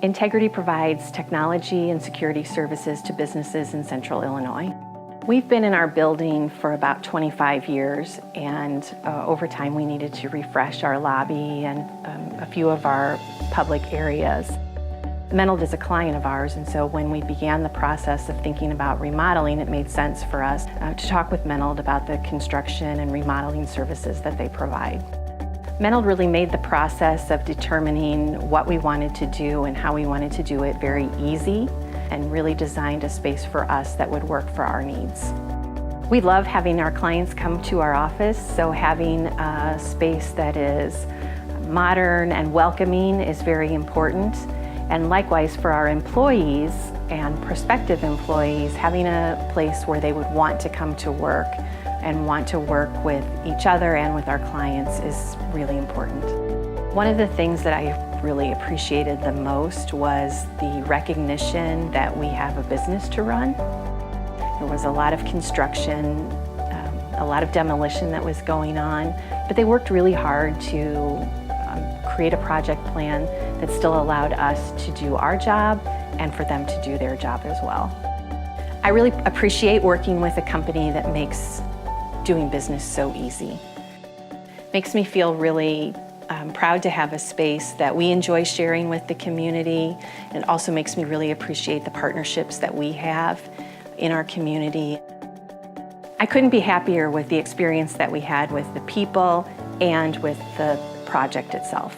Integrity provides technology and security services to businesses in Central Illinois. We've been in our building for about 25 years, and over time we needed to refresh our lobby and a few of our public areas. Menold is a client of ours, and so when we began the process of thinking about remodeling, it made sense for us to talk with Menold about the construction and remodeling services that they provide. Menold really made the process of determining what we wanted to do and how we wanted to do it very easy, and really designed a space for us that would work for our needs. We love having our clients come to our office, so having a space that is modern and welcoming is very important. And likewise for our employees and prospective employees, having a place where they would want to come to work and want to work with each other and with our clients is really important. One of the things that I really appreciated the most was the recognition that we have a business to run. There was a lot of construction, a lot of demolition that was going on, but they worked really hard to create a project plan that still allowed us to do our job and for them to do their job as well. I really appreciate working with a company that makes doing business so easy. Makes me feel really proud to have a space that we enjoy sharing with the community, and it also makes me really appreciate the partnerships that we have in our community. I couldn't be happier with the experience that we had with the people and with the project itself.